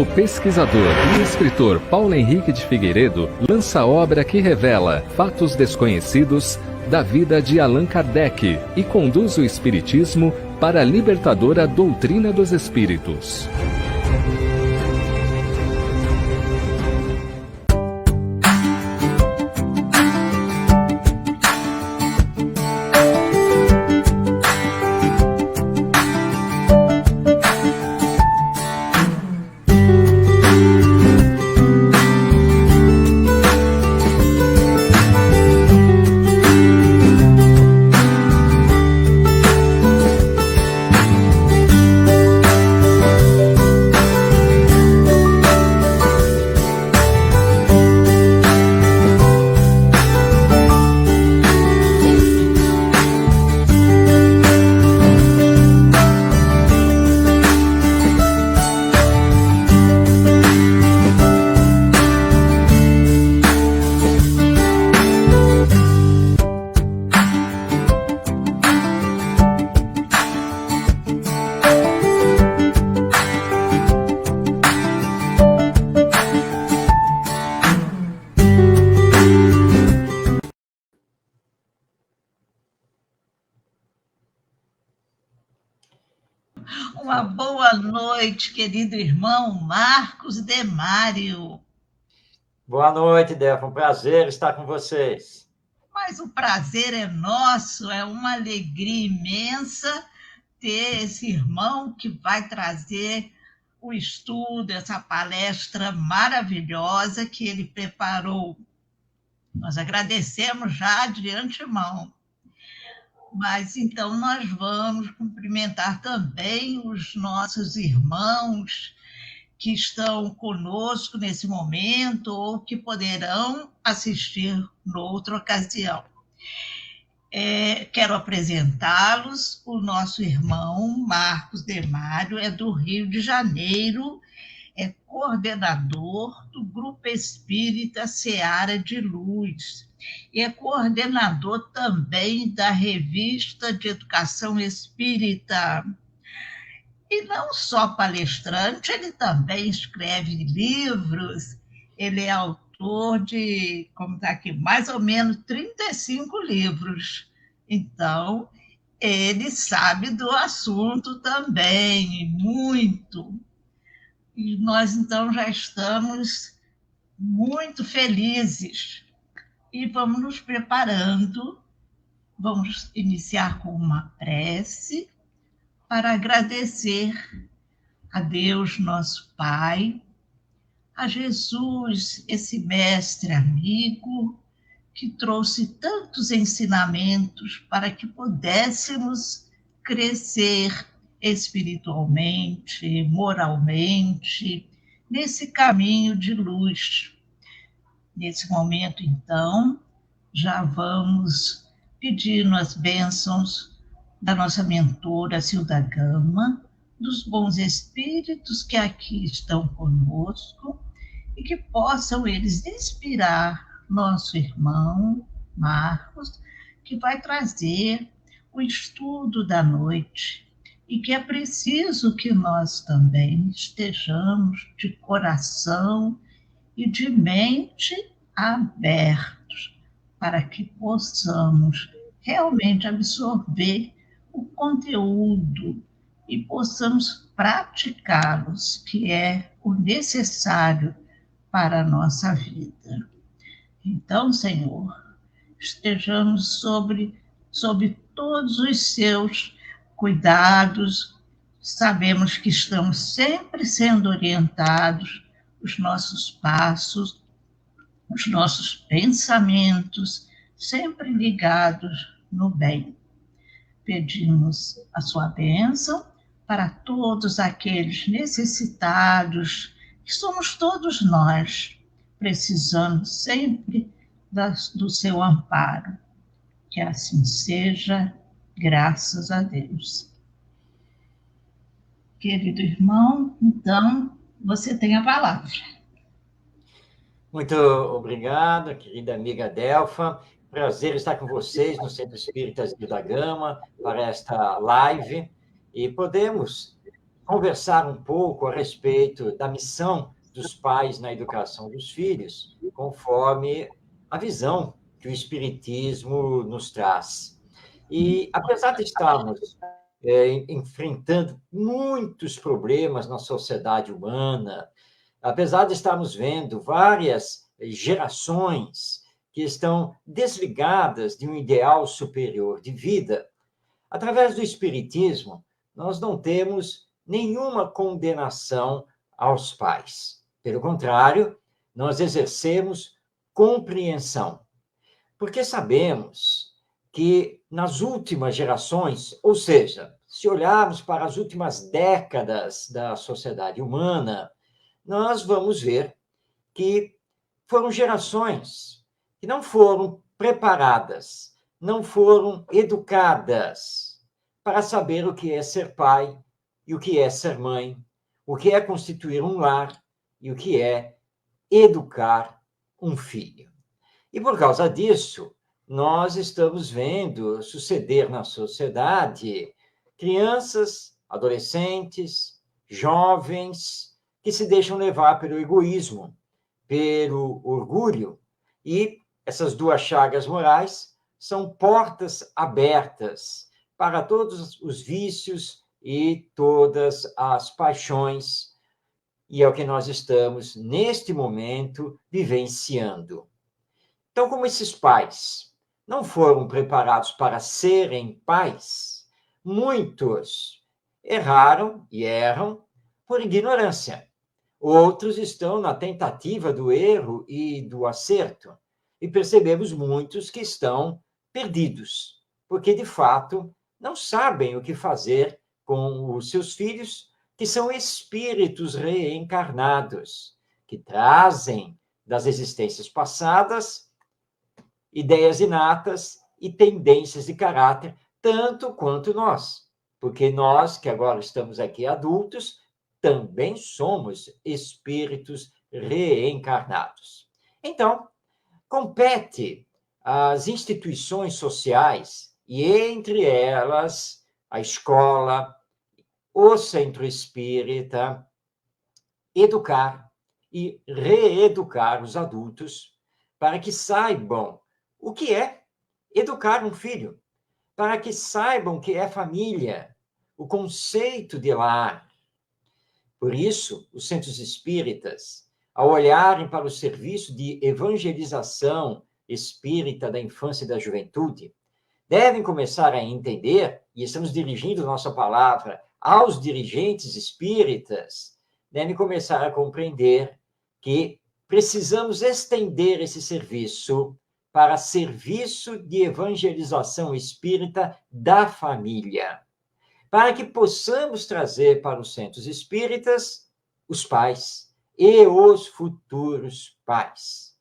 O pesquisador e escritor Paulo Henrique de Figueiredo lança a obra que revela fatos desconhecidos da vida de Allan Kardec e conduz o espiritismo para a libertadora doutrina dos espíritos. Uma boa noite, querido irmão Marcos Demário. Boa noite, Delfa. Um prazer estar com vocês. Mas o prazer é nosso, é uma alegria imensa ter esse irmão que vai trazer o estudo, essa palestra maravilhosa que ele preparou. Nós agradecemos já de antemão. Mas então nós vamos cumprimentar também os nossos irmãos que estão conosco nesse momento ou que poderão assistir noutra ocasião. Quero apresentá-los. O nosso irmão Marcos Demário é do Rio de Janeiro, é coordenador do Grupo Espírita Seara de Luz e é coordenador também da Revista de Educação Espírita. E não só palestrante, ele também escreve livros, ele é autor de, como está aqui, mais ou menos 35 livros. Então, ele sabe do assunto também, muito. E nós, então, já estamos muito felizes e vamos nos preparando. Vamos iniciar com uma prece para agradecer a Deus, nosso Pai, a Jesus, esse mestre amigo, que trouxe tantos ensinamentos para que pudéssemos crescer espiritualmente, moralmente, nesse caminho de luz. Nesse momento, então, já vamos pedindo as bênçãos da nossa mentora Zilda Gama, dos bons espíritos que aqui estão conosco e que possam eles inspirar nosso irmão Marcos, que vai trazer o estudo da noite e que é preciso que nós também estejamos de coração e de mente abertos para que possamos realmente absorver o conteúdo e possamos praticá-los, que é o necessário para a nossa vida. Então, Senhor, estejamos sob todos os seus cuidados, sabemos que estamos sempre sendo orientados, os nossos passos, os nossos pensamentos, sempre ligados no bem. Pedimos a sua bênção para todos aqueles necessitados, que somos todos nós, precisando sempre do seu amparo. Que assim seja, graças a Deus. Querido irmão, então, você tem a palavra. Muito obrigado, querida amiga Delfa. Prazer estar com vocês no Centro Espírita Zilda Gama para esta live e podemos conversar um pouco a respeito da missão dos pais na educação dos filhos, conforme a visão que o Espiritismo nos traz. E, apesar de estarmos enfrentando muitos problemas na sociedade humana, apesar de estarmos vendo várias gerações que estão desligadas de um ideal superior de vida, através do Espiritismo, nós não temos nenhuma condenação aos pais. Pelo contrário, nós exercemos compreensão, porque sabemos que nas últimas gerações, ou seja, se olharmos para as últimas décadas da sociedade humana, nós vamos ver que foram gerações que não foram preparadas, não foram educadas para saber o que é ser pai e o que é ser mãe, o que é constituir um lar e o que é educar um filho. E por causa disso, nós estamos vendo suceder na sociedade crianças, adolescentes, jovens que se deixam levar pelo egoísmo, pelo orgulho, e essas duas chagas morais são portas abertas para todos os vícios e todas as paixões, e é o que nós estamos, neste momento, vivenciando. Então, como esses pais não foram preparados para serem pais, muitos erraram e erram por ignorância. Outros estão na tentativa do erro e do acerto. E percebemos muitos que estão perdidos, porque, de fato, não sabem o que fazer com os seus filhos, que são espíritos reencarnados, que trazem das existências passadas ideias inatas e tendências de caráter, tanto quanto nós. Porque nós, que agora estamos aqui adultos, também somos espíritos reencarnados. Então, compete às instituições sociais, e entre elas a escola, o centro espírita, educar e reeducar os adultos para que saibam o que é educar um filho, para que saibam o que é família, o conceito de lar. Por isso, os centros espíritas, ao olharem para o serviço de evangelização espírita da infância e da juventude, devem começar a entender, e estamos dirigindo nossa palavra aos dirigentes espíritas, devem começar a compreender que precisamos estender esse serviço para serviço de evangelização espírita da família, para que possamos trazer para os centros espíritas os pais e os futuros pais,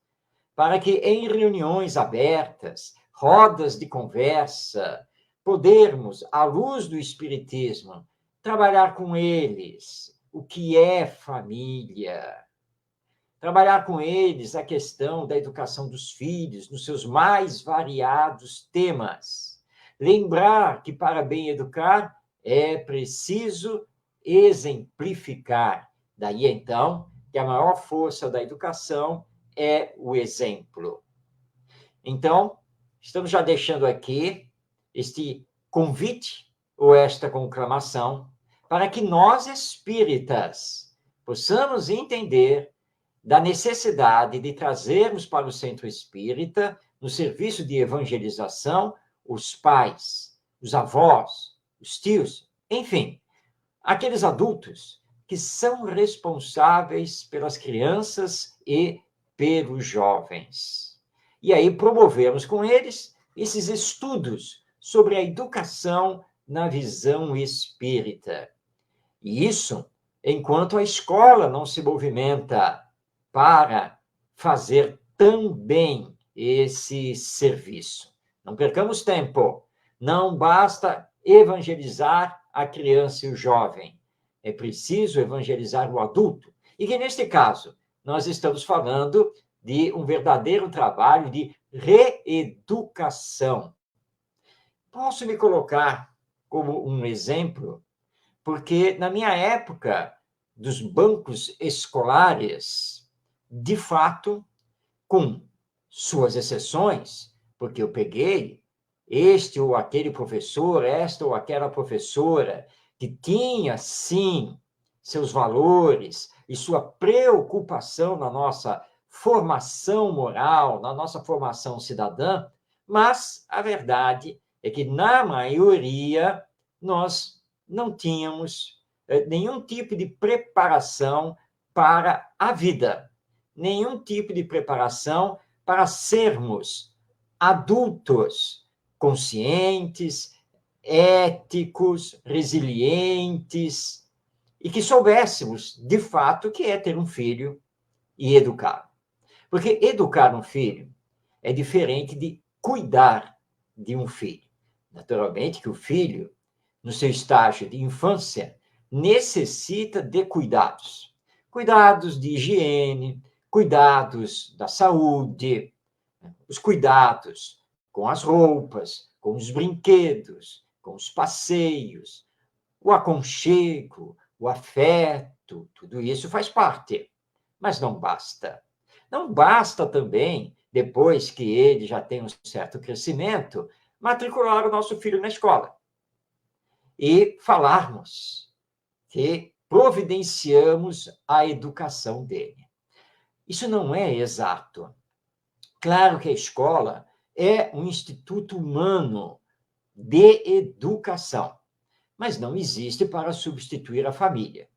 para que em reuniões abertas, rodas de conversa, podermos, à luz do espiritismo, trabalhar com eles o que é família, trabalhar com eles a questão da educação dos filhos nos seus mais variados temas. Lembrar que para bem educar é preciso exemplificar. Daí, então, que a maior força da educação é o exemplo. Então, estamos já deixando aqui este convite ou esta conclamação para que nós, espíritas, possamos entender da necessidade de trazermos para o centro espírita, no serviço de evangelização, os pais, os avós, os tios, enfim, aqueles adultos que são responsáveis pelas crianças e pelos jovens. E aí promovemos com eles esses estudos sobre a educação na visão espírita. E isso enquanto a escola não se movimenta para fazer também esse serviço. Não percamos tempo. Não basta evangelizar a criança e o jovem. É preciso evangelizar o adulto. E que, neste caso, nós estamos falando de um verdadeiro trabalho de reeducação. Posso me colocar como um exemplo? porque na minha época dos bancos escolares, de fato, com suas exceções, porque eu peguei este ou aquele professor, esta ou aquela professora, que tinha, sim, seus valores e sua preocupação na nossa formação moral, na nossa formação cidadã, mas a verdade é que, na maioria, nós não tínhamos nenhum tipo de preparação para a vida, nenhum tipo de preparação para sermos adultos conscientes, éticos, resilientes, e que soubéssemos, de fato, o que é ter um filho e educá-lo. Porque educar um filho é diferente de cuidar de um filho. Naturalmente que o filho, no seu estágio de infância, necessita de cuidados. Cuidados de higiene, cuidados da saúde, os cuidados com as roupas, com os brinquedos, com os passeios, o aconchego, o afeto, tudo isso faz parte. Mas não basta. Não basta também, depois que ele já tem um certo crescimento, matricular o nosso filho na escola e falarmos que providenciamos a educação dele. Isso não é exato. Claro que a escola é um instituto humano de educação, mas não existe para substituir a família.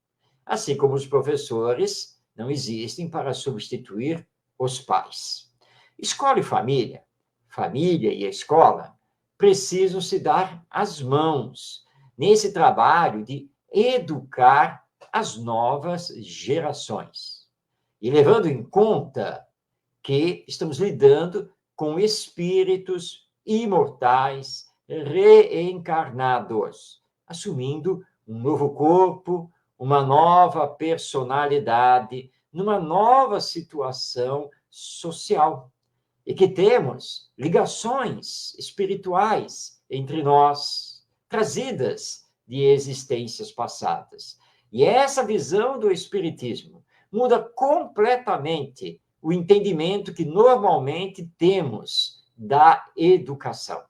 Assim como os professores não existem para substituir os pais. Escola e família e escola, precisam se dar as mãos nesse trabalho de educar as novas gerações. E levando em conta que estamos lidando com espíritos imortais, reencarnados, assumindo um novo corpo, uma nova personalidade, numa nova situação social. E que temos ligações espirituais entre nós, trazidas de existências passadas. E essa visão do espiritismo muda completamente o entendimento que normalmente temos da educação.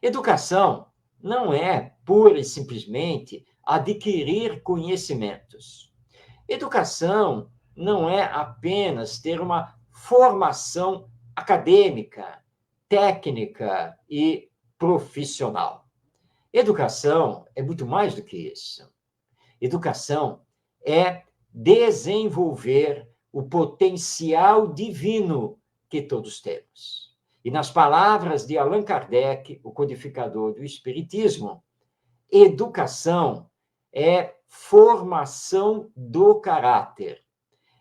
Educação não é pura e simplesmente adquirir conhecimentos. Educação não é apenas ter uma formação acadêmica, técnica e profissional. Educação é muito mais do que isso. Educação é desenvolver o potencial divino que todos temos. E nas palavras de Allan Kardec, o codificador do Espiritismo, educação é formação do caráter,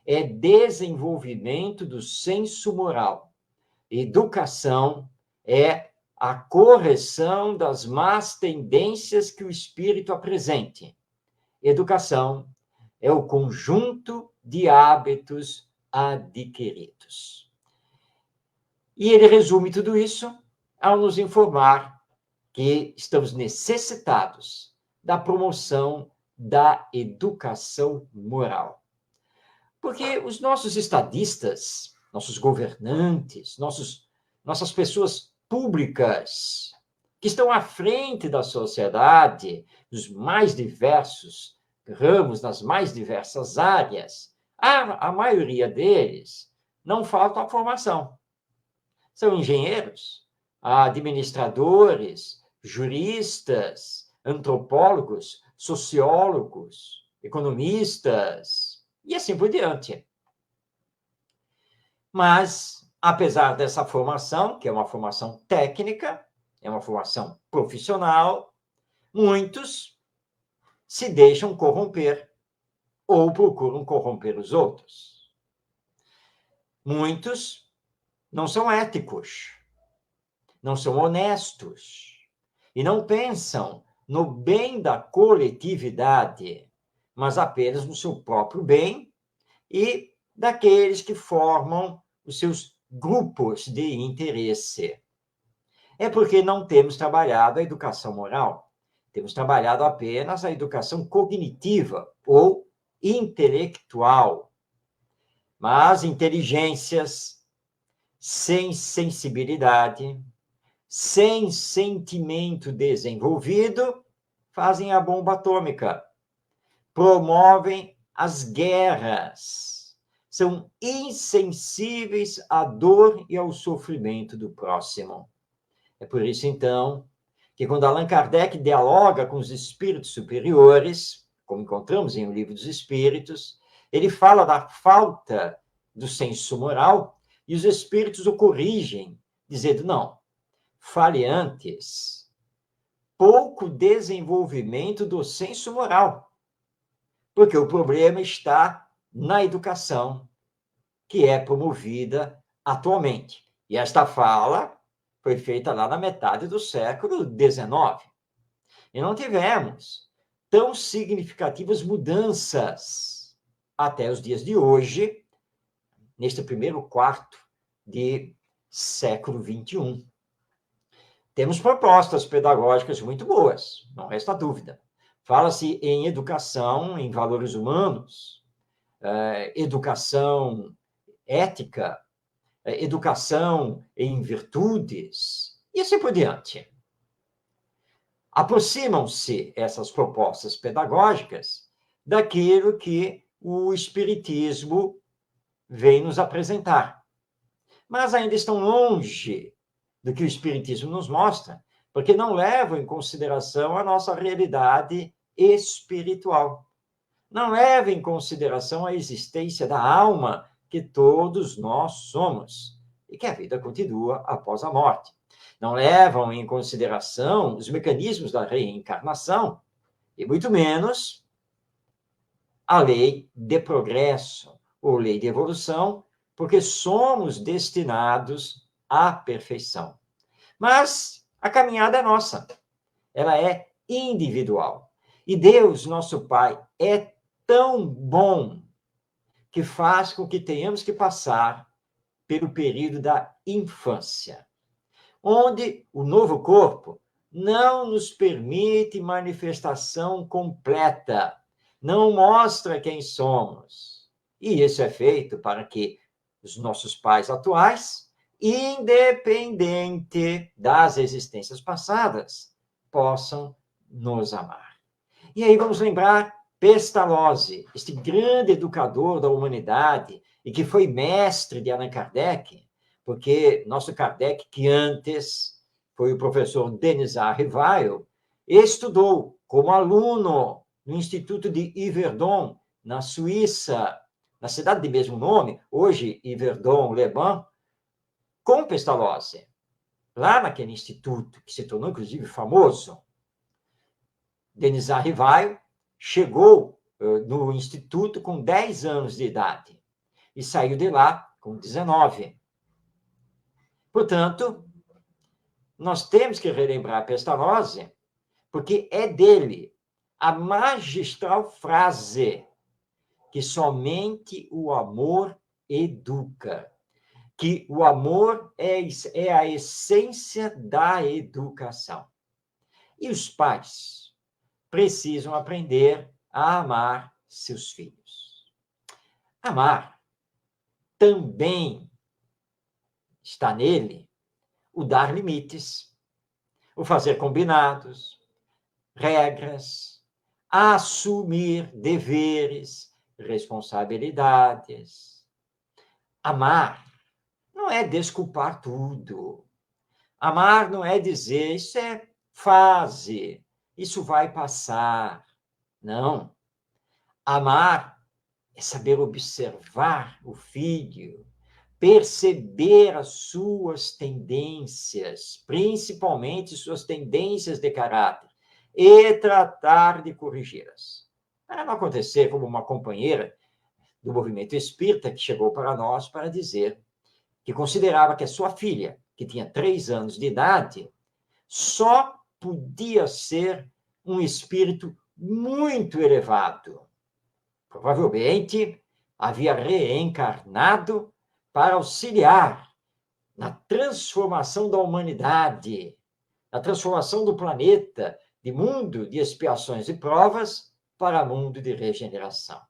é desenvolvimento do senso moral. Educação é a correção das más tendências que o espírito apresente. Educação é o conjunto de hábitos adquiridos. E ele resume tudo isso ao nos informar que estamos necessitados da promoção da educação moral. Porque os nossos estadistas, nossos governantes, nossas pessoas públicas, que estão à frente da sociedade, nos mais diversos ramos, nas mais diversas áreas, a maioria deles não falta a formação. São engenheiros, administradores, juristas, antropólogos, sociólogos, economistas, e assim por diante. Mas, apesar dessa formação, que é uma formação técnica, é uma formação profissional, muitos se deixam corromper ou procuram corromper os outros. Muitos não são éticos, não são honestos e não pensam no bem da coletividade, mas apenas no seu próprio bem e daqueles que formam os seus grupos de interesse. É porque não temos trabalhado a educação moral, Temos trabalhado apenas a educação cognitiva ou intelectual. Mas inteligências sem sensibilidade, sem sentimento desenvolvido, fazem a bomba atômica, promovem as guerras, são insensíveis à dor e ao sofrimento do próximo. É por isso, então, que quando Allan Kardec dialoga com os espíritos superiores, como encontramos em O Livro dos Espíritos, ele fala da falta do senso moral e os espíritos o corrigem, dizendo, não, fale antes, pouco desenvolvimento do senso moral, porque o problema está na educação que é promovida atualmente. E esta fala foi feita lá na metade do século XIX. E não tivemos tão significativas mudanças até os dias de hoje, neste primeiro quarto de século XXI. Temos propostas pedagógicas muito boas, não resta dúvida. Fala-se em educação, em valores humanos, educação ética, educação em virtudes, e assim por diante. Aproximam-se essas propostas pedagógicas daquilo que o Espiritismo vem nos apresentar. Mas ainda estão longe do que o Espiritismo nos mostra, porque não levam em consideração a nossa realidade espiritual. Não levam em consideração a existência da alma que todos nós somos e que a vida continua após a morte. Não levam em consideração os mecanismos da reencarnação e muito menos a lei de progresso ou lei de evolução, porque somos destinados à perfeição. Mas a caminhada é nossa, ela é individual. E Deus, nosso Pai, é tão bom que faz com que tenhamos que passar pelo período da infância, onde o novo corpo não nos permite manifestação completa, não mostra quem somos. E isso é feito para que os nossos pais atuais, independente das existências passadas, possam nos amar. E aí vamos lembrar Pestalozzi, este grande educador da humanidade e que foi mestre de Allan Kardec, porque nosso Kardec, que antes foi o professor Denisard Rivail, estudou como aluno no Instituto de Yverdon, na Suíça, na cidade de mesmo nome, hoje Yverdon-les-Bains, com Pestalozzi, lá naquele instituto, que se tornou, inclusive, famoso. Denisard Rivail chegou no instituto com 10 anos de idade e saiu de lá com 19. Portanto, nós temos que relembrar Pestalozzi, porque é dele a magistral frase que somente o amor educa, que o amor é a essência da educação. E os pais precisam aprender a amar seus filhos. Amar também está nele o dar limites, o fazer combinados, regras, assumir deveres, responsabilidades. Amar não é desculpar tudo. Amar não é dizer, isso é fase, isso vai passar. Não. Amar é saber observar o filho, perceber as suas tendências, principalmente suas tendências de caráter, e tratar de corrigi-las. Para não acontecer como uma companheira do movimento espírita que chegou para nós para dizer que considerava que a sua filha, que tinha 3 anos de idade, só podia ser um espírito muito elevado. Provavelmente havia reencarnado para auxiliar na transformação da humanidade, na transformação do planeta, de mundo de expiações e provas para mundo de regeneração.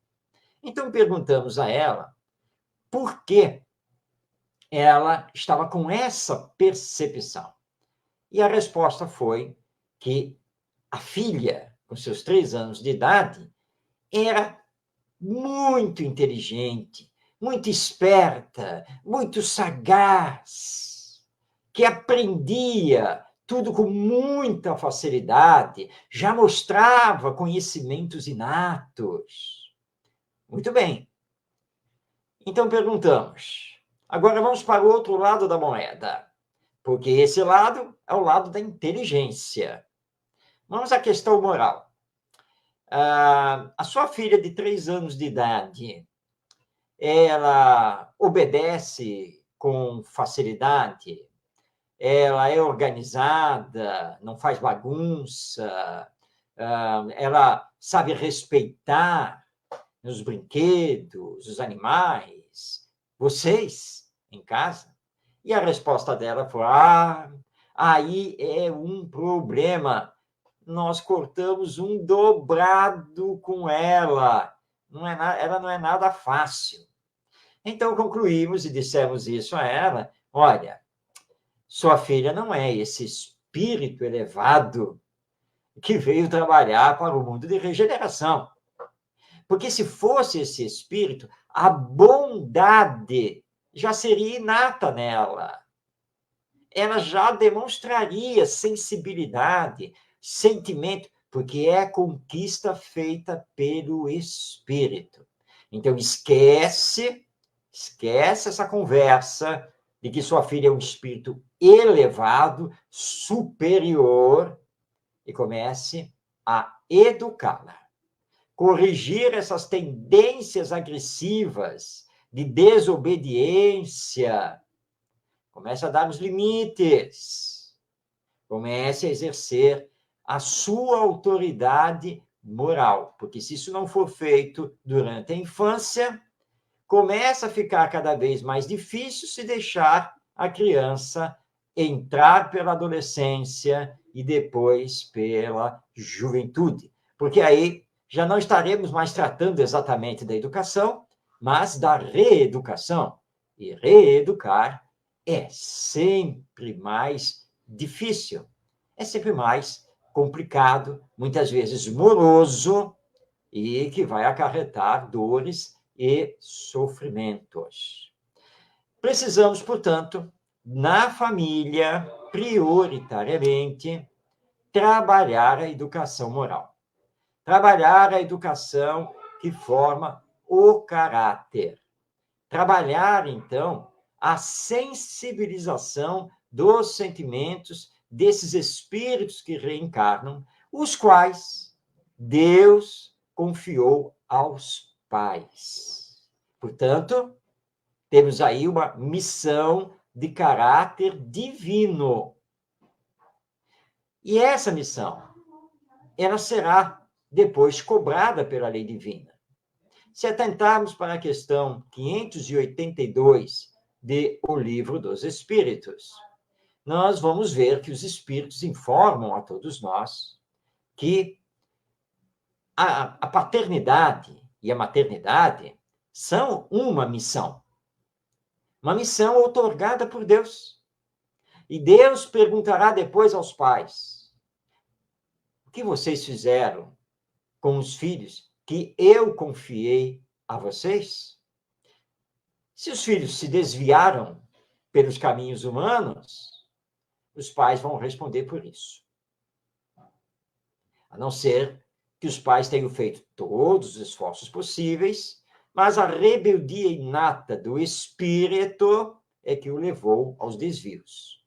Então perguntamos a ela por que ela estava com essa percepção. E a resposta foi que a filha, com seus 3 anos de idade, era muito inteligente, muito esperta, muito sagaz, que aprendia tudo com muita facilidade, já mostrava conhecimentos inatos. Muito bem. Então perguntamos. Agora vamos para o outro lado da moeda, porque esse lado é o lado da inteligência. Vamos à questão moral. A sua filha de 3 anos de idade, ela obedece com facilidade? Ela é organizada, não faz bagunça? Ela sabe respeitar os brinquedos, os animais, vocês em casa? E a resposta dela foi: aí é um problema. Nós cortamos um dobrado com ela. Ela não é nada fácil. Então, concluímos e dissemos isso a ela: olha, sua filha não é esse espírito elevado que veio trabalhar para o mundo de regeneração. Porque se fosse esse espírito, a bondade já seria inata nela. Ela já demonstraria sensibilidade, sentimento, porque é conquista feita pelo espírito. Então, esquece essa conversa de que sua filha é um espírito elevado, superior, e comece a educá-la. Corrigir essas tendências agressivas de desobediência. Comece a dar os limites. Comece a exercer a sua autoridade moral, porque se isso não for feito durante a infância, começa a ficar cada vez mais difícil se deixar a criança entrar pela adolescência e depois pela juventude, porque aí já não estaremos mais tratando exatamente da educação, mas da reeducação. E reeducar é sempre mais difícil, é sempre mais complicado, muitas vezes moroso, e que vai acarretar dores e sofrimentos. Precisamos, portanto, na família, prioritariamente, trabalhar a educação moral. Trabalhar a educação que forma o caráter. Trabalhar, então, a sensibilização dos sentimentos desses espíritos que reencarnam, os quais Deus confiou aos pais. Portanto, temos aí uma missão de caráter divino. E essa missão, ela será depois cobrada pela lei divina. Se atentarmos para a questão 582 de O Livro dos Espíritos, nós vamos ver que os espíritos informam a todos nós que a paternidade e a maternidade são uma missão outorgada por Deus. E Deus perguntará depois aos pais: o que vocês fizeram com os filhos que eu confiei a vocês? Se os filhos se desviaram pelos caminhos humanos, os pais vão responder por isso. A não ser que os pais tenham feito todos os esforços possíveis, mas a rebeldia inata do espírito é que o levou aos desvios.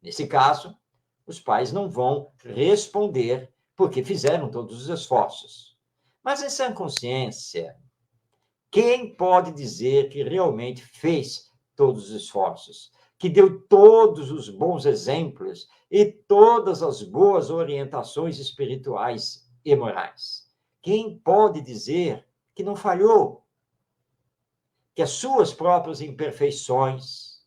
Nesse caso, os pais não vão responder porque fizeram todos os esforços. Mas em sã consciência, quem pode dizer que realmente fez todos os esforços, que deu todos os bons exemplos e todas as boas orientações espirituais e morais? Quem pode dizer que não falhou? Que as suas próprias imperfeições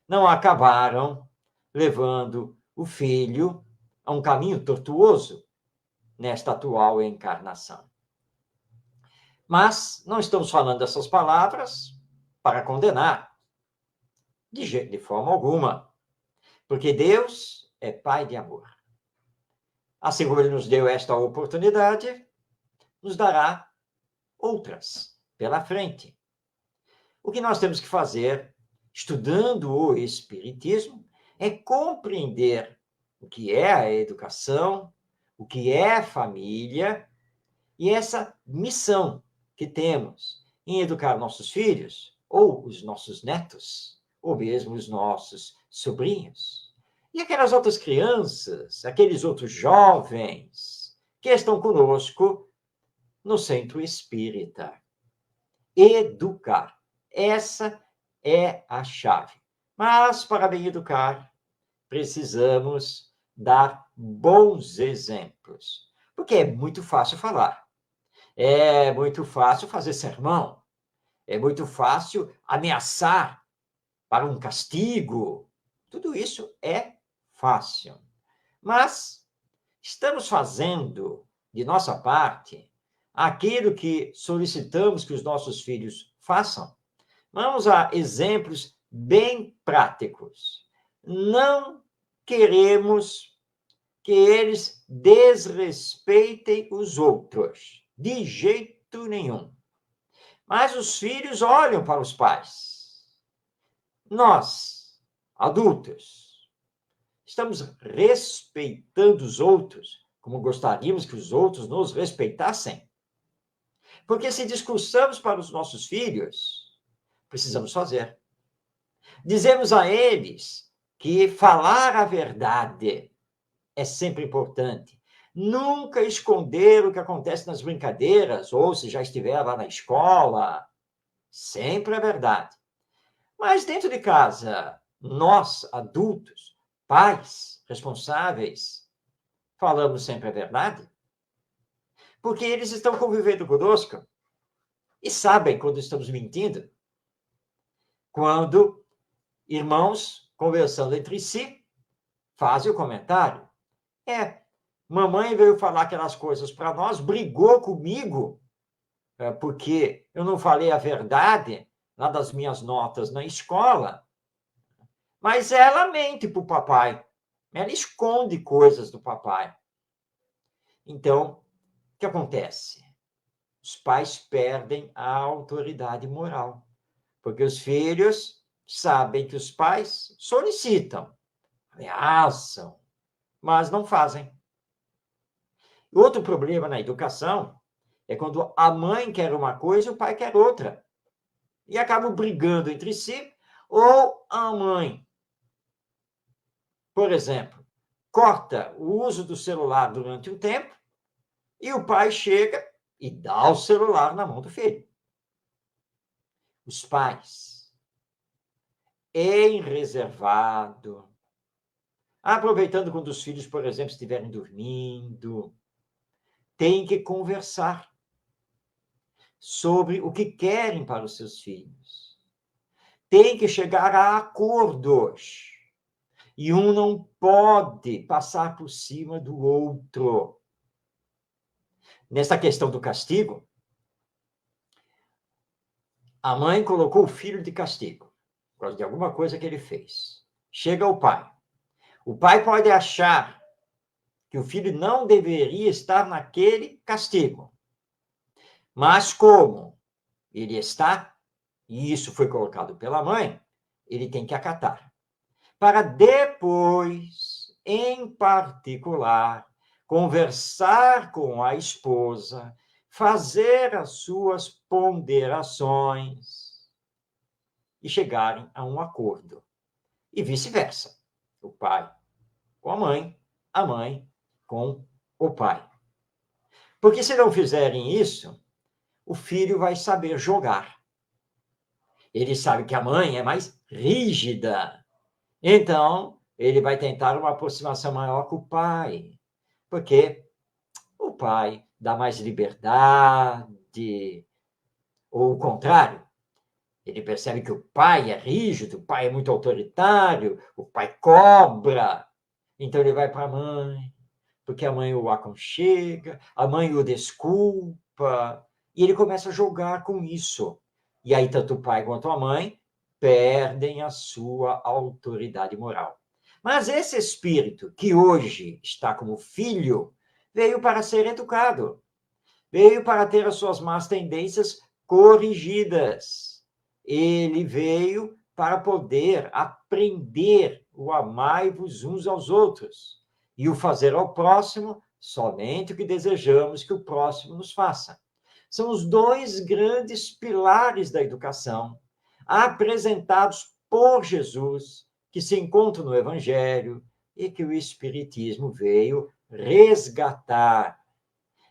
não acabaram levando o filho a um caminho tortuoso nesta atual encarnação. Mas não estamos falando essas palavras para condenar, de forma alguma, porque Deus é Pai de amor. Assim como Ele nos deu esta oportunidade, nos dará outras pela frente. O que nós temos que fazer, estudando o Espiritismo, é compreender o que é a educação, o que é a família e essa missão que temos em educar nossos filhos, ou os nossos netos, ou mesmo os nossos sobrinhos. E aquelas outras crianças, aqueles outros jovens que estão conosco no centro espírita. Educar. Essa é a chave. Mas, para bem educar, precisamos dar bons exemplos. Porque é muito fácil falar. É muito fácil fazer sermão. É muito fácil ameaçar para um castigo. Tudo isso é fácil. Mas estamos fazendo, de nossa parte, aquilo que solicitamos que os nossos filhos façam? Vamos a exemplos bem práticos. Não queremos que eles desrespeitem os outros, de jeito nenhum. Mas os filhos olham para os pais. Nós, adultos, estamos respeitando os outros como gostaríamos que os outros nos respeitassem? Porque se discursamos para os nossos filhos, precisamos fazer. Dizemos a eles que falar a verdade é sempre importante. Nunca esconder o que acontece nas brincadeiras, ou se já estiver lá na escola. Sempre é verdade. Mas dentro de casa, nós, adultos, pais, responsáveis, falamos sempre a verdade? Porque eles estão convivendo conosco e sabem quando estamos mentindo. Quando irmãos, conversando entre si, fazem o comentário. Mamãe veio falar aquelas coisas para nós, brigou comigo, porque eu não falei a verdade lá das minhas notas na escola, mas ela mente para o papai, ela esconde coisas do papai. Então, o que acontece? Os pais perdem a autoridade moral, porque os filhos sabem que os pais solicitam, ameaçam, mas não fazem. Outro problema na educação é quando a mãe quer uma coisa e o pai quer outra. E acabam brigando entre si, ou a mãe, por exemplo, corta o uso do celular durante um tempo e o pai chega e dá o celular na mão do filho. Os pais, em reservado, aproveitando quando os filhos, por exemplo, estiverem dormindo, têm que conversar sobre o que querem para os seus filhos. Tem que chegar a acordos. E um não pode passar por cima do outro. Nessa questão do castigo, a mãe colocou o filho de castigo, por causa de alguma coisa que ele fez. Chega o pai. O pai pode achar que o filho não deveria estar naquele castigo. Mas como ele está, e isso foi colocado pela mãe, ele tem que acatar. Para depois, em particular, conversar com a esposa, fazer as suas ponderações e chegarem a um acordo. E vice-versa. O pai com a mãe com o pai. Porque se não fizerem isso, o filho vai saber jogar. Ele sabe que a mãe é mais rígida. Então, ele vai tentar uma aproximação maior com o pai. Porque o pai dá mais liberdade. Ou o contrário. Ele percebe que o pai é rígido, o pai é muito autoritário, o pai cobra. Então ele vai para a mãe, porque a mãe o aconchega, a mãe o desculpa, e ele começa a jogar com isso. E aí tanto o pai quanto a mãe perdem a sua autoridade moral. Mas esse espírito que hoje está como filho, veio para ser educado, veio para ter as suas más tendências corrigidas. Ele veio para poder aprender o amai-vos uns aos outros e o fazer ao próximo somente o que desejamos que o próximo nos faça. São os dois grandes pilares da educação apresentados por Jesus, que se encontram no Evangelho e que o Espiritismo veio resgatar,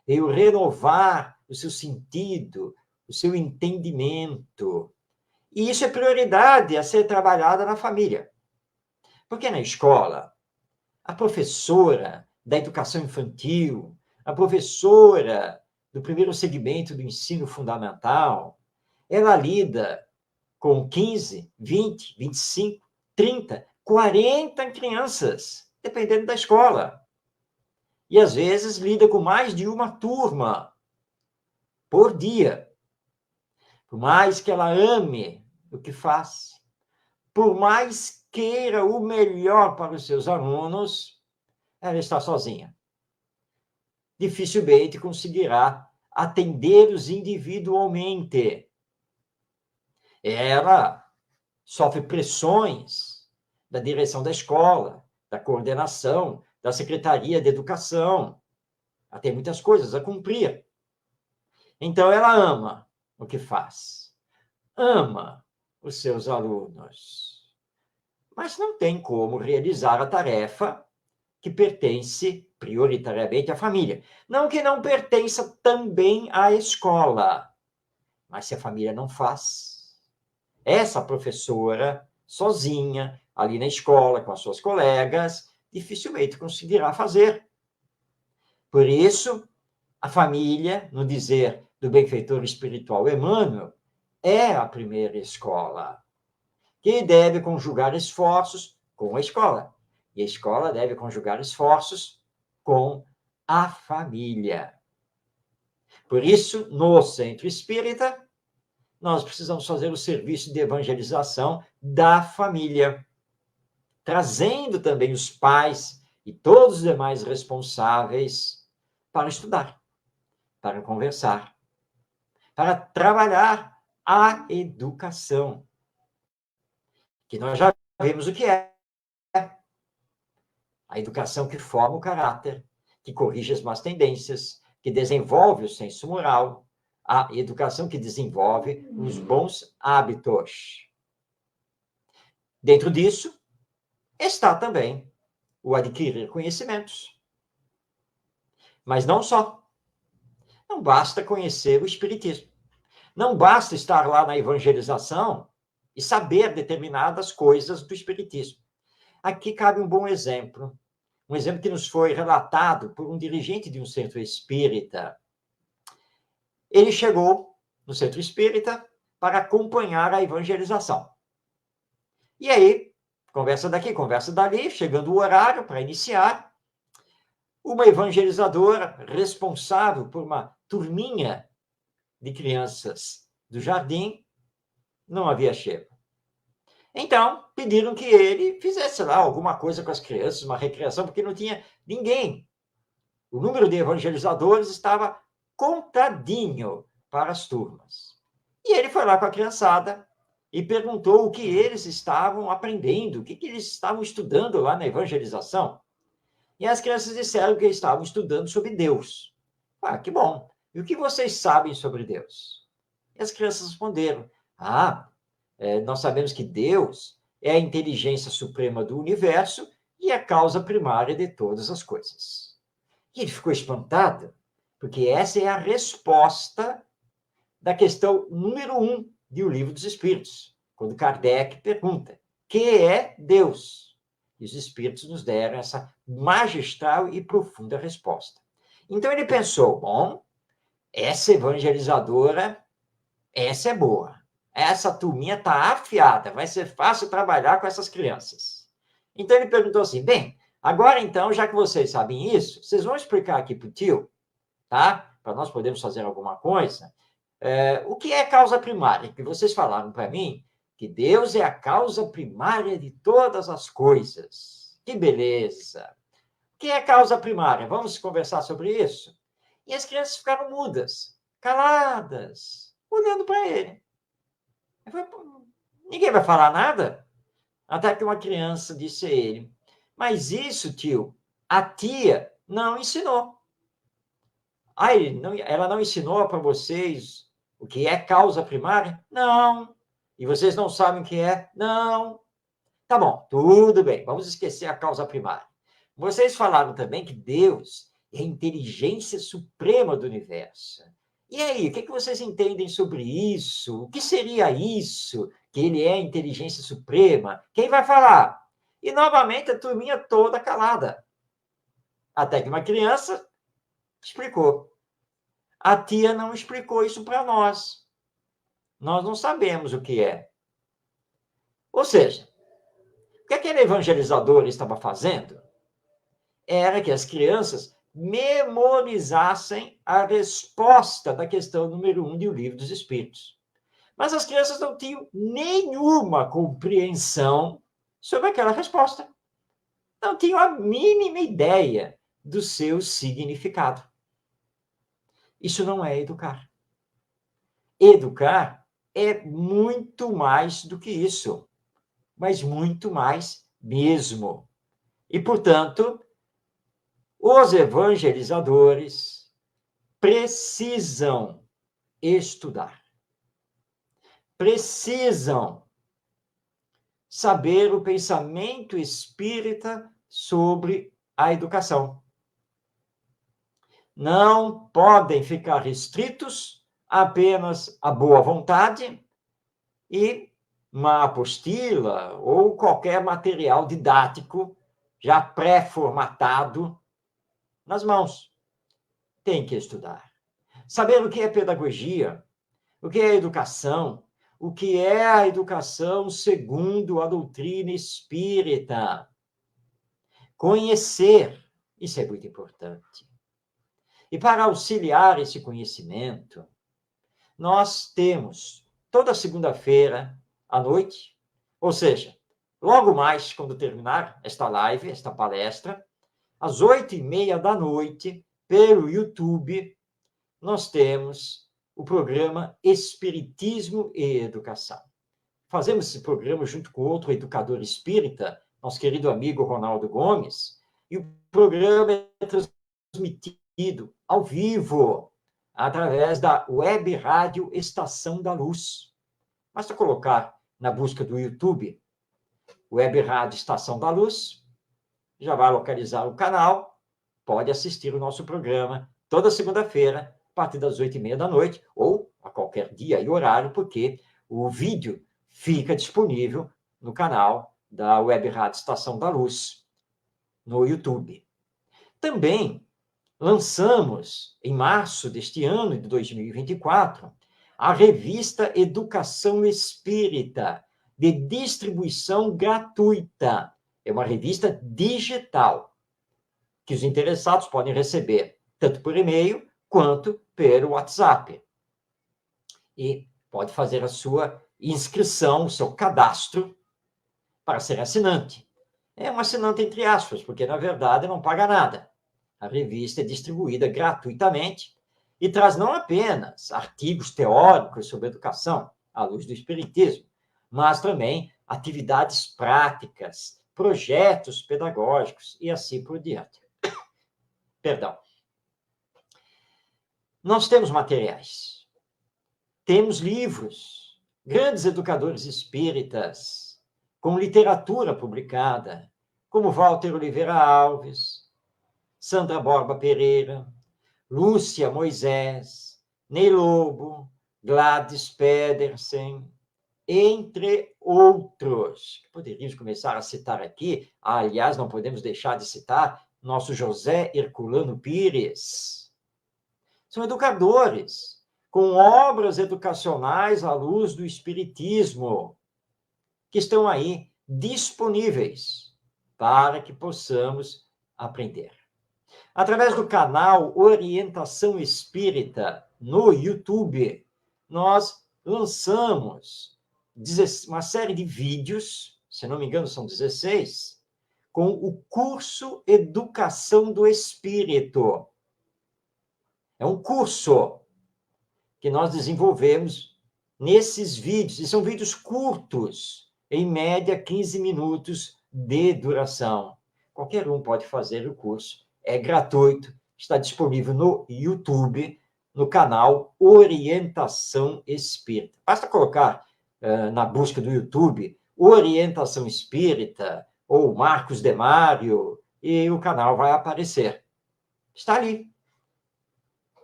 veio renovar o seu sentido, o seu entendimento. E isso é prioridade a ser trabalhada na família. Porque na escola, a professora da educação infantil, a professora do primeiro segmento do ensino fundamental, ela lida com 15, 20, 25, 30, 40 crianças, dependendo da escola. E às vezes lida com mais de uma turma por dia. Por mais que ela ame o que faz, por mais queira o melhor para os seus alunos, ela está sozinha. Dificilmente conseguirá atendê-los individualmente. Ela sofre pressões da direção da escola, da coordenação, da Secretaria de Educação. Ela tem muitas coisas a cumprir. Então, ela ama o que faz, ama os seus alunos, mas não tem como realizar a tarefa que pertence prioritariamente à família. Não que não pertença também à escola, mas se a família não faz, essa professora, sozinha, ali na escola, com as suas colegas, dificilmente conseguirá fazer. Por isso, a família, no dizer do benfeitor espiritual Emmanuel, é a primeira escola, que deve conjugar esforços com a escola. E a escola deve conjugar esforços com a família. Por isso, no Centro Espírita, nós precisamos fazer o serviço de evangelização da família, trazendo também os pais e todos os demais responsáveis para estudar, para conversar, para trabalhar a educação, que nós já vimos o que é. A educação que forma o caráter, que corrige as más tendências, que desenvolve o senso moral, a educação que desenvolve os bons hábitos. Dentro disso, está também o adquirir conhecimentos. Mas não só. Não basta conhecer o Espiritismo. Não basta estar lá na evangelização e saber determinadas coisas do Espiritismo. Aqui cabe um bom exemplo. Um exemplo que nos foi relatado por um dirigente de um centro espírita. Ele chegou no centro espírita para acompanhar a evangelização. E aí, conversa daqui, conversa dali, chegando o horário para iniciar, uma evangelizadora responsável por uma turminha de crianças do jardim não havia chego. Então, pediram que ele fizesse lá alguma coisa com as crianças, uma recreação, porque não tinha ninguém. O número de evangelizadores estava contadinho para as turmas. E ele foi lá com a criançada e perguntou o que eles estavam aprendendo, o que eles estavam estudando lá na evangelização. E as crianças disseram que estavam estudando sobre Deus. Ah, que bom. E o que vocês sabem sobre Deus? E as crianças responderam, nós sabemos que Deus é a inteligência suprema do universo e a causa primária de todas as coisas. E ele ficou espantado, porque essa é a resposta da questão número 1 de O Livro dos Espíritos, quando Kardec pergunta, que é Deus? E os Espíritos nos deram essa magistral e profunda resposta. Então ele pensou, bom, essa evangelizadora, essa é boa. Essa turminha está afiada, vai ser fácil trabalhar com essas crianças. Então ele perguntou assim, bem, Agora, então, já que vocês sabem isso, vocês vão explicar aqui para o tio, tá? Para nós podermos fazer alguma coisa. O que é causa primária? Que vocês falaram para mim que Deus é a causa primária de todas as coisas. Que beleza! O que é causa primária? Vamos conversar sobre isso? E as crianças ficaram mudas, caladas, olhando para ele. Ninguém vai falar nada? Até que uma criança disse a ele, mas isso, tio, a tia não ensinou. Ela não ensinou para vocês o que é causa primária? Não. E vocês não sabem o que é? Não. Tá bom, tudo bem, vamos esquecer a causa primária. Vocês falaram também que Deus é a inteligência suprema do universo. E aí, o que vocês entendem sobre isso? O que seria isso, que ele é a inteligência suprema? Quem vai falar? E, novamente, a turminha toda calada. Até que uma criança explicou. A tia não explicou isso para nós. Nós não sabemos o que é. Ou seja, o que aquele evangelizador estava fazendo era que as crianças memorizassem a resposta da questão número 1 do Livro dos Espíritos. Mas as crianças não tinham nenhuma compreensão sobre aquela resposta. Não tinham a mínima ideia do seu significado. Isso não é educar. Educar é muito mais do que isso, mas muito mais mesmo. E, portanto, os evangelizadores precisam estudar. Precisam saber o pensamento espírita sobre a educação. Não podem ficar restritos apenas à boa vontade e uma apostila ou qualquer material didático já pré-formatado nas mãos. Tem que estudar. Saber o que é pedagogia, o que é educação, o que é a educação segundo a doutrina espírita. Conhecer, isso é muito importante. E para auxiliar esse conhecimento, nós temos toda segunda-feira à noite, ou seja, logo mais quando terminar esta live, esta palestra, às 8h30 da noite, pelo YouTube, nós temos o programa Espiritismo e Educação. Fazemos esse programa junto com outro educador espírita, nosso querido amigo Ronaldo Gomes, e o programa é transmitido ao vivo, através da Web Rádio Estação da Luz. Basta colocar na busca do YouTube, Web Rádio Estação da Luz, já vai localizar o canal, pode assistir o nosso programa toda segunda-feira, a partir das 8h30 da noite, ou a qualquer dia e horário, porque o vídeo fica disponível no canal da Web Rádio Estação da Luz, no YouTube. Também lançamos, em março deste ano, de 2024, a revista Educação Espírita, de distribuição gratuita. É uma revista digital, que os interessados podem receber, tanto por e-mail, quanto pelo WhatsApp. E pode fazer a sua inscrição, o seu cadastro, para ser assinante. É um assinante entre aspas, porque, na verdade, não paga nada. A revista é distribuída gratuitamente e traz não apenas artigos teóricos sobre educação, à luz do Espiritismo, mas também atividades práticas, projetos pedagógicos e assim por diante. Perdão. Nós temos materiais, temos livros, grandes educadores espíritas, com literatura publicada, como Walter Oliveira Alves, Sandra Borba Pereira, Lúcia Moisés, Ney Lobo, Gladys Pedersen, entre outros. Poderíamos começar a citar aqui, aliás, não podemos deixar de citar nosso José Herculano Pires. São educadores com obras educacionais à luz do Espiritismo, que estão aí disponíveis para que possamos aprender. Através do canal Orientação Espírita no YouTube, nós lançamos uma série de vídeos, se não me engano são 16, com o curso Educação do Espírito. É um curso que nós desenvolvemos nesses vídeos, e são vídeos curtos, em média 15 minutos de duração. Qualquer um pode fazer o curso, é gratuito, está disponível no YouTube, no canal Orientação Espírita. Basta colocar na busca do YouTube Orientação Espírita ou Marcos Demário e o canal vai aparecer. Está ali.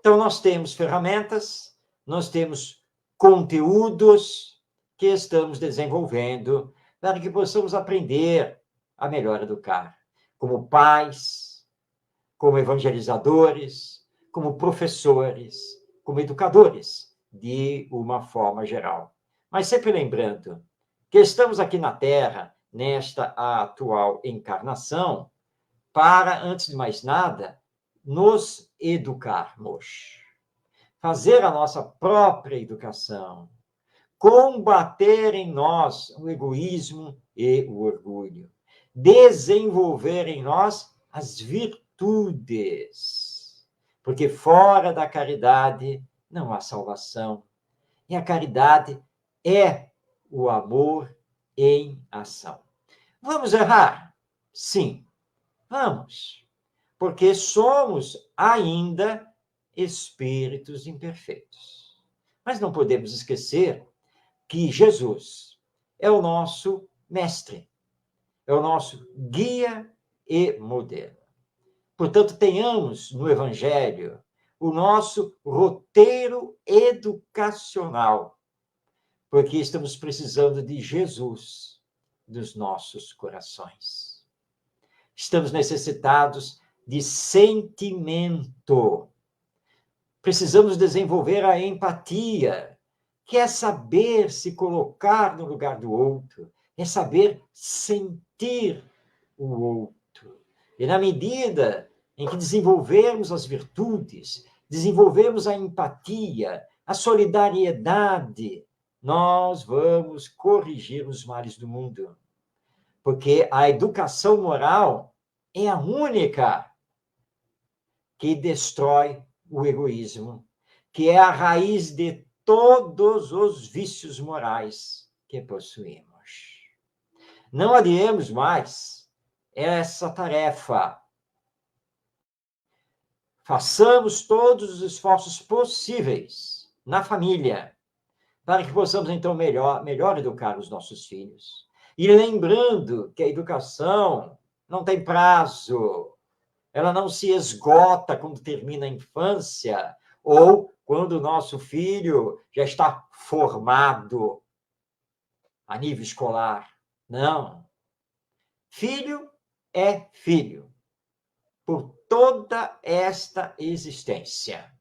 Então, nós temos ferramentas, nós temos conteúdos que estamos desenvolvendo para que possamos aprender a melhor educar, como pais, como evangelizadores, como professores, como educadores, de uma forma geral. Mas sempre lembrando que estamos aqui na Terra, nesta atual encarnação, para, antes de mais nada, nos educarmos, fazer a nossa própria educação, combater em nós o egoísmo e o orgulho, desenvolver em nós as virtudes, porque fora da caridade não há salvação, e a caridade é o amor em ação. Vamos errar? Sim, vamos. Porque somos ainda espíritos imperfeitos. Mas não podemos esquecer que Jesus é o nosso mestre, é o nosso guia e modelo. Portanto, tenhamos no Evangelho o nosso roteiro educacional, porque estamos precisando de Jesus nos nossos corações. Estamos necessitados de sentimento. Precisamos desenvolver a empatia, que é saber se colocar no lugar do outro, é saber sentir o outro. E na medida em que desenvolvermos as virtudes, desenvolvermos a empatia, a solidariedade, nós vamos corrigir os males do mundo. Porque a educação moral é a única que destrói o egoísmo, que é a raiz de todos os vícios morais que possuímos. Não adiemos mais essa tarefa. Façamos todos os esforços possíveis na família, para que possamos, então, melhor educar os nossos filhos. E lembrando que a educação não tem prazo, ela não se esgota quando termina a infância ou quando o nosso filho já está formado a nível escolar. Não. Filho é filho por toda esta existência.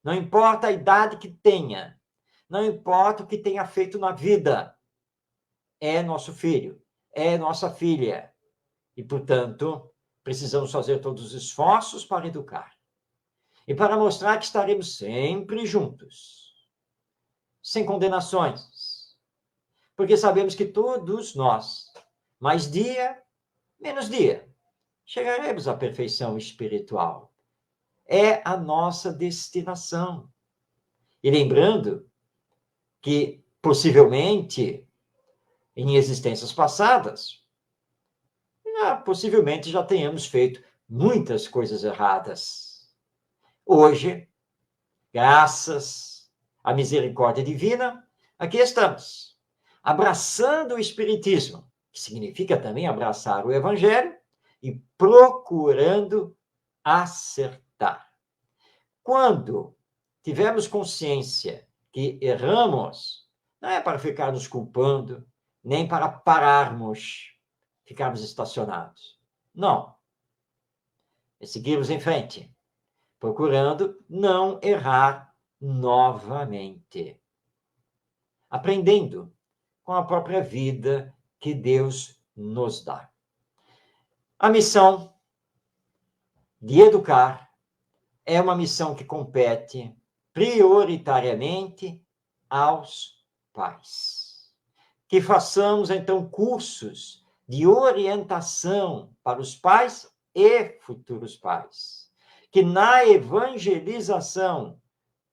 Não importa a idade que tenha, não importa o que tenha feito na vida, é nosso filho, é nossa filha. E, portanto, precisamos fazer todos os esforços para educar. E para mostrar que estaremos sempre juntos, sem condenações. Porque sabemos que todos nós, mais dia, menos dia, chegaremos à perfeição espiritual. É a nossa destinação. E lembrando que, possivelmente, em existências passadas, possivelmente já tenhamos feito muitas coisas erradas. Hoje, graças à misericórdia divina, aqui estamos, abraçando o Espiritismo, que significa também abraçar o Evangelho, e procurando acertar. Quando tivermos consciência que erramos, não é para ficar nos culpando, nem para pararmos, ficarmos estacionados. Não. É seguirmos em frente, procurando não errar novamente. Aprendendo com a própria vida que Deus nos dá. A missão de educar é uma missão que compete prioritariamente aos pais. Que façamos, então, cursos de orientação para os pais e futuros pais. Que na evangelização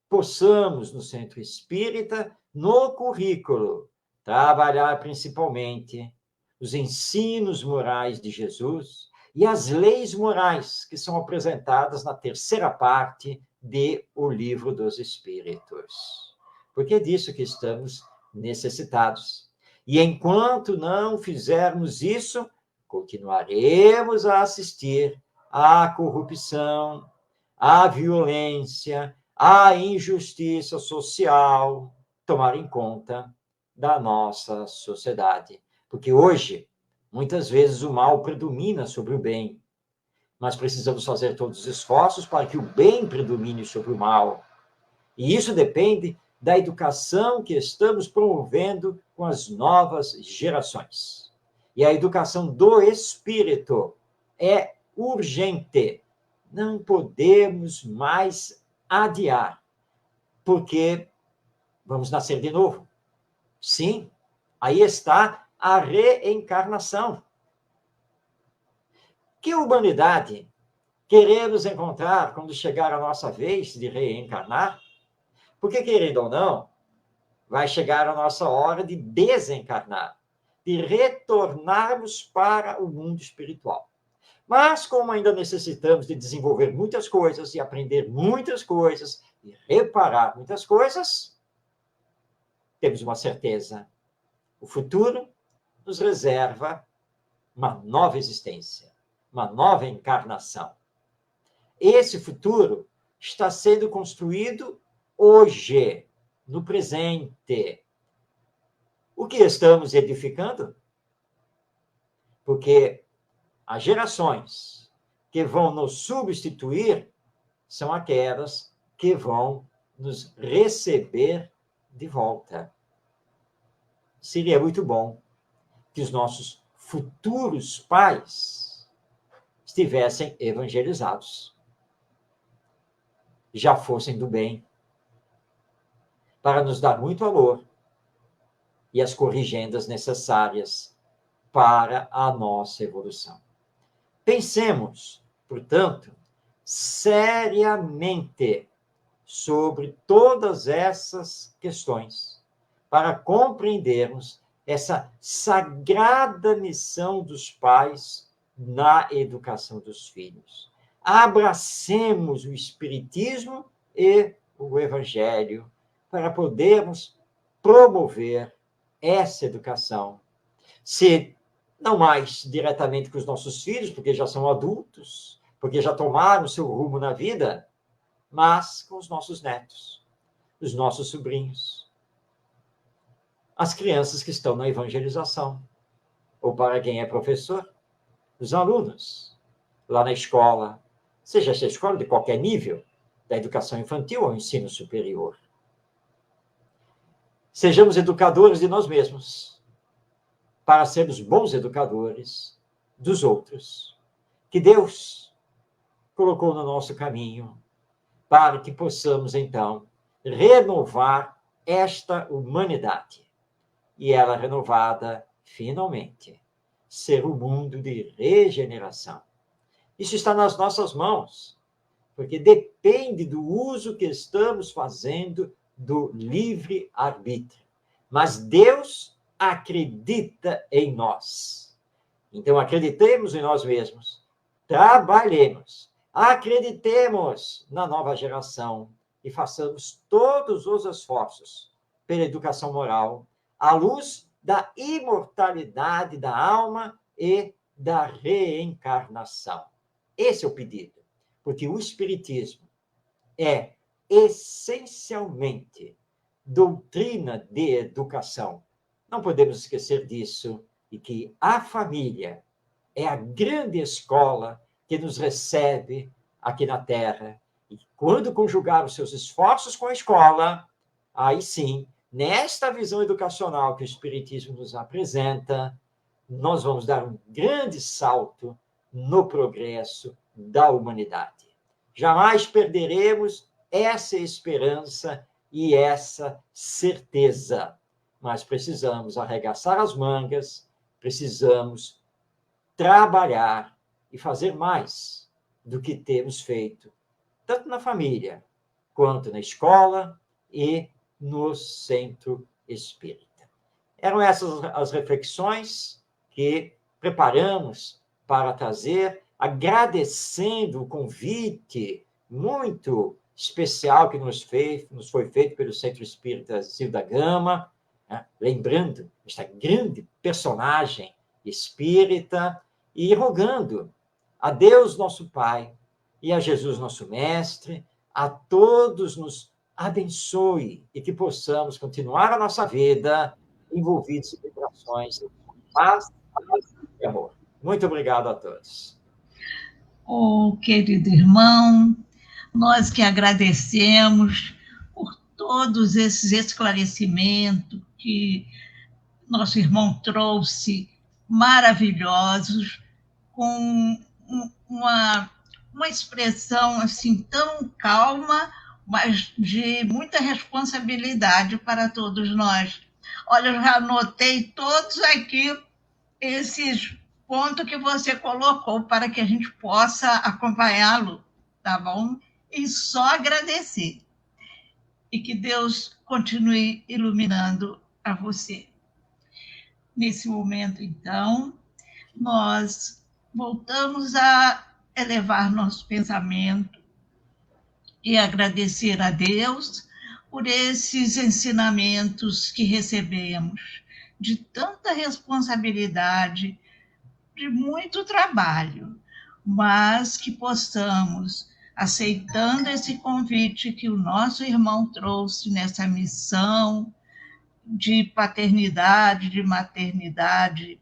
possamos, no centro espírita, no currículo, trabalhar principalmente os ensinos morais de Jesus e as leis morais que são apresentadas na terceira parte de O Livro dos Espíritos. Porque é disso que estamos necessitados. E enquanto não fizermos isso, continuaremos a assistir à corrupção, à violência, à injustiça social, tomar em conta da nossa sociedade. Porque hoje, muitas vezes, o mal predomina sobre o bem, mas precisamos fazer todos os esforços para que o bem predomine sobre o mal. E isso depende da educação que estamos promovendo com as novas gerações. E a educação do espírito é urgente. Não podemos mais adiar, porque vamos nascer de novo. Sim, aí está a reencarnação. Que humanidade queremos encontrar quando chegar a nossa vez de reencarnar? Porque, querendo ou não, vai chegar a nossa hora de desencarnar, de retornarmos para o mundo espiritual. Mas, como ainda necessitamos de desenvolver muitas coisas, e aprender muitas coisas, e reparar muitas coisas, temos uma certeza: o futuro nos reserva uma nova existência, uma nova encarnação. Esse futuro está sendo construído hoje, no presente. O que estamos edificando? Porque as gerações que vão nos substituir são aquelas que vão nos receber de volta. Seria muito bom que os nossos futuros pais estivessem evangelizados, já fossem do bem, para nos dar muito amor e as corrigendas necessárias para a nossa evolução. Pensemos, portanto, seriamente sobre todas essas questões, para compreendermos essa sagrada missão dos pais na educação dos filhos. Abracemos o Espiritismo e o Evangelho para podermos promover essa educação. Se não mais diretamente com os nossos filhos, porque já são adultos, porque já tomaram o seu rumo na vida, mas com os nossos netos, os nossos sobrinhos, as crianças que estão na evangelização, ou para quem é professor, os alunos, lá na escola, seja essa escola de qualquer nível, da educação infantil ao ensino superior. Sejamos educadores de nós mesmos, para sermos bons educadores dos outros, que Deus colocou no nosso caminho, para que possamos, então, renovar esta humanidade. E ela renovada, finalmente, ser um mundo de regeneração. Isso está nas nossas mãos, porque depende do uso que estamos fazendo do livre-arbítrio. Mas Deus acredita em nós. Então, acreditemos em nós mesmos, trabalhemos, acreditemos na nova geração e façamos todos os esforços pela educação moral, à luz da imortalidade da alma e da reencarnação. Esse é o pedido, porque o Espiritismo é essencialmente doutrina de educação. Não podemos esquecer disso, e que a família é a grande escola que nos recebe aqui na Terra. E quando conjugar os seus esforços com a escola, aí sim, nesta visão educacional que o Espiritismo nos apresenta, nós vamos dar um grande salto no progresso da humanidade. Jamais perderemos essa esperança e essa certeza, mas precisamos arregaçar as mangas, precisamos trabalhar e fazer mais do que temos feito, tanto na família, quanto na escola e no centro espírita. Eram essas as reflexões que preparamos para trazer, agradecendo o convite muito especial que nos foi feito pelo Centro Espírita Zilda Gama, né? Lembrando esta grande personagem espírita e rogando a Deus nosso Pai e a Jesus nosso Mestre, a todos nos abençoe e que possamos continuar a nossa vida envolvidos em vibrações de paz e amor. Muito obrigado a todos. Oh, querido irmão, nós que agradecemos por todos esses esclarecimentos que nosso irmão trouxe, maravilhosos, com uma expressão assim tão calma, mas de muita responsabilidade para todos nós. Olha, eu já anotei todos aqui esses pontos que você colocou para que a gente possa acompanhá-lo, tá bom? E só agradecer. E que Deus continue iluminando a você. Nesse momento, então, nós voltamos a elevar nosso pensamento e agradecer a Deus por esses ensinamentos que recebemos, de tanta responsabilidade, de muito trabalho, mas que possamos, aceitando esse convite que o nosso irmão trouxe nessa missão de paternidade, de maternidade,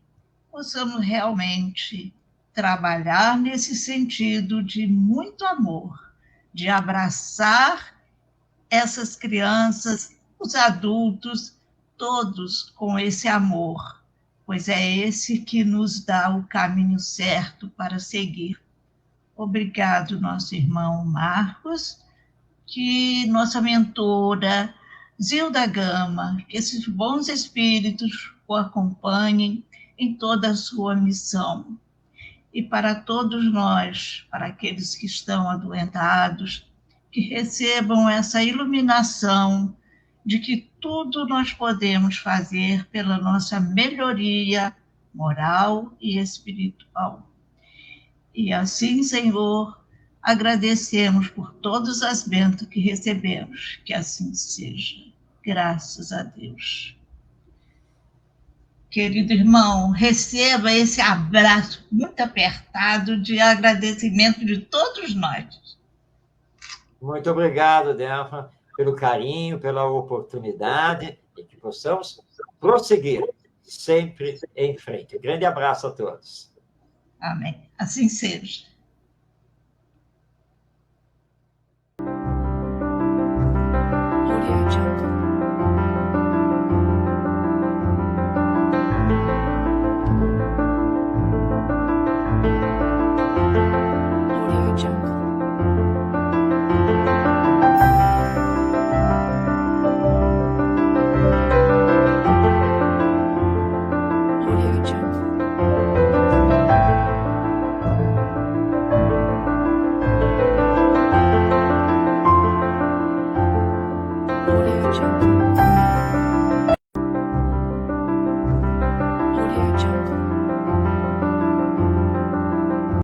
possamos realmente trabalhar nesse sentido de muito amor, de abraçar essas crianças, os adultos, todos com esse amor, pois é esse que nos dá o caminho certo para seguir. Obrigado, nosso irmão Marcos, que nossa mentora Zilda Gama, que esses bons espíritos o acompanhem em toda a sua missão. E para todos nós, para aqueles que estão adoentados, que recebam essa iluminação de que tudo nós podemos fazer pela nossa melhoria moral e espiritual. E assim, Senhor, agradecemos por todas as bênçãos que recebemos, que assim seja. Graças a Deus. Querido irmão, receba esse abraço muito apertado de agradecimento de todos nós. Muito obrigado, Delfa, pelo carinho, pela oportunidade e que possamos prosseguir sempre em frente. Um grande abraço a todos. Amém. Assim seja.